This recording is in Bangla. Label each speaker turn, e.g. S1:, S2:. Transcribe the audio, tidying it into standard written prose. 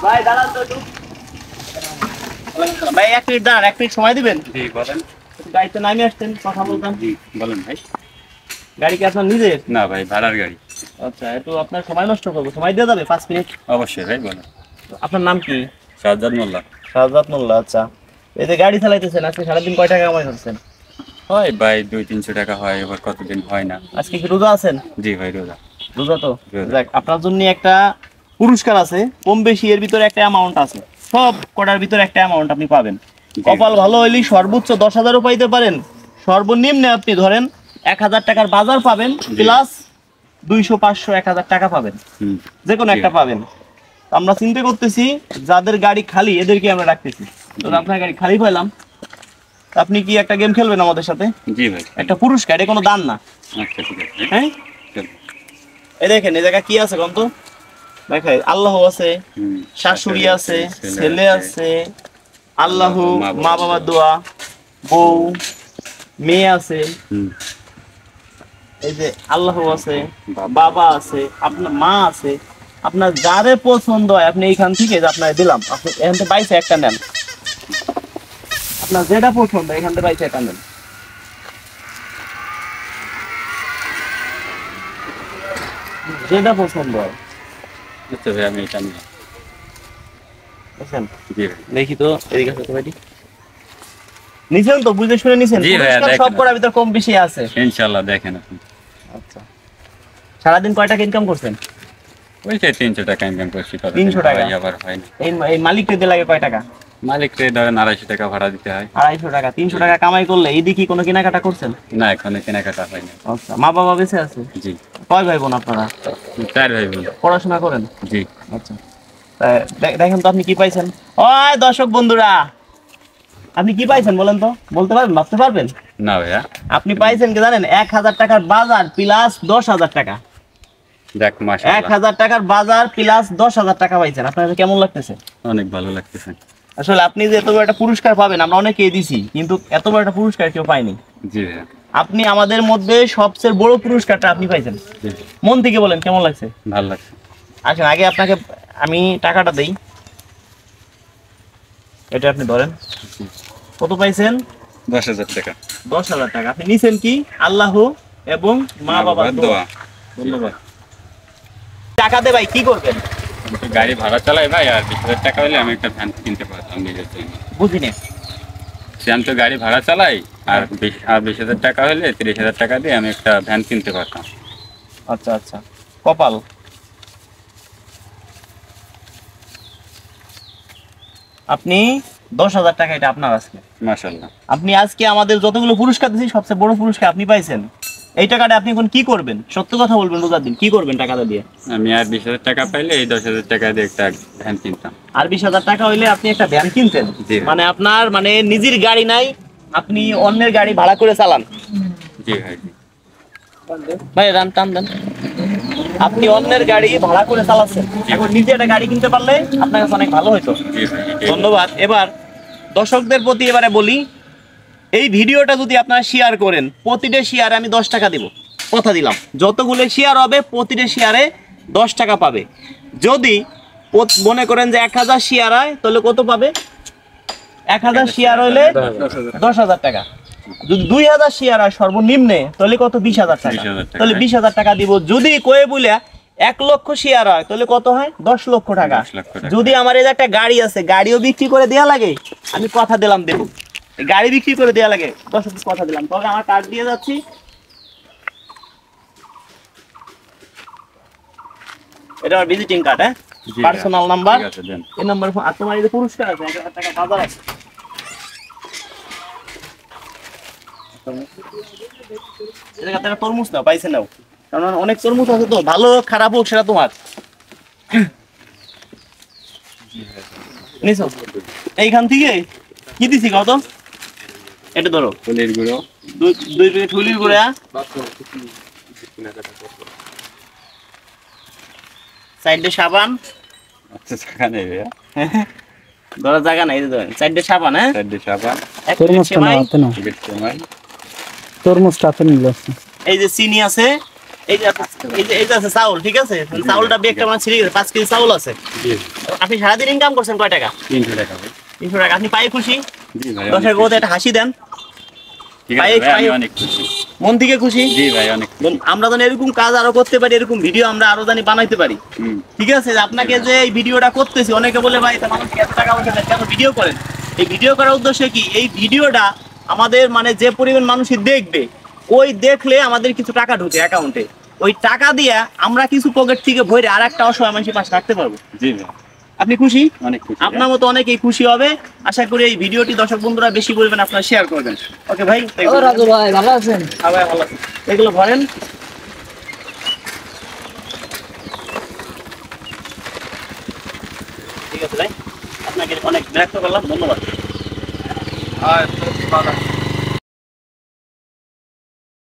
S1: ভাই দাঁড়ান তো একটু। ভাই 1 মিনিট দাঁড়ান, 1 মিনিট সময় দিবেন?
S2: জি বলেন।
S1: গাড়িতে নামিয়ে আসতেন, কথা বলতাম।
S2: জি বলেন ভাই।
S1: গাড়ি কি আপনার নিজের?
S2: না ভাই, ভাড়ার গাড়ি।
S1: আচ্ছা, একটু আপনার সময় নষ্ট করবো, সময় দেওয়া যাবে 5 মিনিট?
S2: অবশ্যই ভাই, বলেন।
S1: আপনার নাম কি?
S2: শাহজাদ মোল্লা।
S1: শাহজাদ মোল্লা। আচ্ছা, এই যে গাড়ি চালাইতেছেন, আজকে সারাদিন কয় টাকা কামাই করছেন?
S2: হয় ভাই 200-300 টাকা হয়, এবার কতদিন হয় না।
S1: আজকে কি রোজা আছেন?
S2: জি ভাই রোজা।
S1: রোজা তো
S2: রোজা।
S1: দেখ, আপনার জন্য একটা পুরস্কার আছে, কম বেশি এর ভিতরে একটা অ্যামাউন্ট আছে, সব কটার ভিতরে একটা অ্যামাউন্ট আপনি পাবেন। কপাল ভালো হইলেই সর্বোচ্চ 10,000ও পাইতে পারেন, সর্বনিম্নে আপনি ধরেন 1,000 টাকার বাজার পাবেন, প্লাস 200, 500, 1,000 টাকা পাবেন, যে কোনো একটা পাবেন। আমরা চিন্তা করতেছি যাদের গাড়ি খালি এদেরকে আমরা রাখতেছি, তো আপনার গাড়ি খালি পাইলাম, আপনি কি একটা গেম খেলবেন আমাদের সাথে?
S2: জি ভাই।
S1: একটা পুরস্কার, এটা কোনো দান না।
S2: আচ্ছা ঠিক আছে।
S1: হ্যাঁ, এই দেখেন এই জায়গা কি আছে কোন তো, দেখাই আল্লাহ আছে, শাশুড়ি আছে, ছেলে আছে, আল্লাহ, মা বাবার দোয়া, বউ, মেয়ে আছে, এই যে আল্লাহ আছে, বাবা আছে, আপনার মা আছে, আপনার যারে পছন্দ হয় আপনি এইখান থেকে যে আপনার দিলাম, আপনি এখান থেকে বাইসে একটা নেন, আপনার যেটা পছন্দ এখান থেকে বাইসে একটা নেন। যেটা পছন্দ হয়।
S2: আচ্ছা ভাই, আমি এটা নিয়ে।
S1: বুঝছেন?
S2: জি ভাই।
S1: দেখি তো এদিকে আছে তো ভাইটি। নিছেন তো, বুঝে শুনে নিছেন?
S2: জি ভাই,
S1: সব করার ভিতর কম বেশি আছে
S2: ইনশাআল্লাহ, দেখেন আপনি।
S1: আচ্ছা, সারাদিন কয় টাকা ইনকাম করছেন?
S2: ওই যে 300 টাকা ইনকাম করছি।
S1: 300 টাকা
S2: আবার হয় না।
S1: এই মালিককে দিতে লাগে কয় টাকা?
S2: মালিককে ধরেন 250 টাকা ভাড়া দিতে হয়।
S1: 250 টাকা। 300 টাকা কামাই করলে এইদিকে কি কোনো কেনাকাটা করছেন?
S2: না, এখনো কেনাকাটা হয় না।
S1: আচ্ছা, মা বাবা বেঁচে আছে?
S2: জি।
S1: কয় ভাই বোন আপনারা?
S2: 4 ভাই বোন।
S1: পড়াশোনা করেন?
S2: জি।
S1: আচ্ছা, দেখেন তো আপনি কি পাইছেন। ওই দর্শক বন্ধুরা, আপনি কি পাইছেন বলেন তো, বলতে পারবেন, ভাবতে পারবেন?
S2: না ভাইয়া।
S1: আপনি পাইছেন কি জানেন? 1,000 টাকার বাজার প্লাস 10,000 টাকা।
S2: দেখ মাশাআল্লাহ,
S1: 1,000 টাকার বাজার প্লাস 10,000 টাকা পাইছেন। আপনার কেমন লাগতেছে?
S2: অনেক ভালো লাগতেছে।
S1: আসলে আপনি যে এত বড় একটা পুরস্কার পাবেন আমরা অনেকেই দিছি, কিন্তু এত বড় একটা পুরস্কার কেউ পায়নি।
S2: জি ভাইয়া।
S1: আপনি আমাদের মধ্যে সবচেয়ে বড় পুরস্কারটা আপনি পাইছেন। মন থেকে বলেন কেমন লাগছে?
S2: ভালো লাগছে।
S1: আসেন আগে আপনাকে আমি টাকাটা দেই, এটা আপনি ধরেন। কত পাইছেন?
S2: 10,000 টাকা।
S1: 10,000 টাকা। আপনি নিছেন কি? আল্লাহ এবং মা বাবার দোয়া। ধন্যবাদ। টাকা দে ভাই, কি করবেন?
S2: গাড়ি ভাড়া চালাই ভাই, আর 20,000 টাকা হলে আমি একটা ভ্যান কিনতে পারতাম নিজের জন্য।
S1: বুঝিনি।
S2: আমি তো গাড়ি ভাড়া চালাই, আর 20,000 টাকা হলে 30,000 টাকা দিয়ে আমি একটা ভ্যান কিনতে পারতাম।
S1: আচ্ছা আচ্ছা, কপাল। আপনি 10,000 টাকা, এটা আপনার আজকে।
S2: মাশাআল্লাহ।
S1: আপনি আজকে আমাদের যতগুলো পুরস্কার দিয়েছি সবচেয়ে বড় পুরস্কার আপনি পাইছেন। এই টাকাটা আপনি এখন কি করবেন? সত্য কথা বলবেন, রোজার দিন কি করবেন টাকাটা দিয়ে?
S2: আমি আর 20,000 টাকা পাইলে এই 10,000 টাকা দিয়ে একটা ভ্যান কিনতাম।
S1: আর 20,000 টাকা হইলে আপনি একটা ভ্যান কিনতেন? মানে আপনার মানে নিজের গাড়ি নাই, আপনি অন্যের গাড়ি ভাড়া করে চালান?
S2: জি ভাই।
S1: ভাই রান টান দেন। আপনি অন্যের গাড়ি ভাড়া করে চালাচ্ছেন, এখন নিজে একটা গাড়ি কিনতে পারলে আপনার কাছে অনেক ভালো হতো। ধন্যবাদ। এবার দর্শকদের প্রতি এবারে বলি, এই ভিডিওটা যদি আপনারা শেয়ার করেন, প্রতিটা শেয়ারে আমি 10 টাকা দেব, কথা দিলাম। যতগুলো শেয়ার হবে প্রতিটা শেয়ারে 10 টাকা পাবে। যদি মনে করেন যে 1,000 শেয়ার হয় তাহলে কত পাবে? 1,000 শেয়ার হইলে 10,000 টাকা। যদি 2,000 শেয়ার হয় সর্বনিম্নে তাহলে কত? 20,000 টাকা। তাহলে 20,000 টাকা দিব। যদি কয়ে বলে 1 লক্ষ শেয়ার হয় তাহলে কত হয়? 10 লক্ষ টাকা। যদি আমার এই একটা গাড়ি আছে, গাড়িও বিক্রি করে দেয়া লাগে, আমি কথা দিলাম দেব। গাড়ি বিক্রি করে দেয়া লাগে, 10 কথা দিলাম। তবে আমার কার্ড দিয়ে যাচ্ছি, এটা আমার ভিজিটিং কার্ড, হ্যাঁ, পার্সোনাল নাম্বার, এই নাম্বার। আর তোমার এই যে পুরস্কার আছে 1,000 টাকা বাজার আছে। এটা একটা তরমুজ নাও, পাইছে নাও, কারণ অনেক তরমুজ আছে তো, ভালো খারাপ হোক সেটা তোমার। নিছো এইখান থেকে কি দিছি কত? এটা ধরো,
S2: ফুলের গুঁড়ো
S1: 2 প্যাকেট ফুলের গুঁড়ো, সাইডে সাবান।
S2: আচ্ছা টাকা নেই ভাইয়া,
S1: ধরো জায়গা নাই, সাইডে সাবান, হ্যাঁ,
S2: সাইডে সাবান।
S1: তরমুজটা নাও,
S2: তরমুজটা আপনি নিলেন।
S1: এই যে চিনি আছে, এই যে আছে চাউল, ঠিক আছে? চাউলটা ব্যাগটা আমার ছিঁড়ে গেছে, 5 কেজি চাউল আছে। আপনি সারাদিন ইনকাম করছেন কয় টাকা?
S2: 300 টাকা ভাই।
S1: 300 টাকা। আপনি পায়ে খুশি?
S2: জি ভাই,
S1: দর্শক বলতে একটা হাসি দেন,
S2: ঠিক আছে ভাই, আমি অনেক খুশি।
S1: মন থেকে খুশি।
S2: জি ভাই, অনেক খুশি।
S1: আমরা যেন এরকম কাজ আরো করতে পারি, এরকম ভিডিও আমরা আরো জানি বানাইতে পারি। ঠিক আছে, যে আপনাকে যে এই ভিডিওটা করতেছি, অনেকে বলে ভাই তা মানুষকে এত টাকা পয়সা দেন, কেন ভিডিও করেন? এই ভিডিও করার উদ্দেশ্য কি? এই ভিডিওটা আমাদের মানে যে পরিমাণ মানুষই দেখবে, ওই দেখলে আমাদের কিছু টাকা ঢুকে অ্যাকাউন্টে, ওই টাকা দিয়ে আমরা কিছু পকেট থেকে ভরে আর একটা অসহায় মানুষের পাশে রাখতে পারবো।
S2: জি ভাই,
S1: আপনি খুশি?
S2: অনেক খুশি।
S1: আপনার মতো অনেকেই খুশি হবে। আশা করি এই ভিডিওটি দর্শক বন্ধুরা বেশি বলবেন, আপনারা শেয়ার করবেন। ওকে ভাই,
S3: রাজু ভাই ভালো আছেন?
S1: হ্যাঁ ভাই, ভালো আছি। এগুলো ভরেন। ঠিক আছে ভাই, আপনাকে অনেক বিরক্ত করলাম, ধন্যবাদ।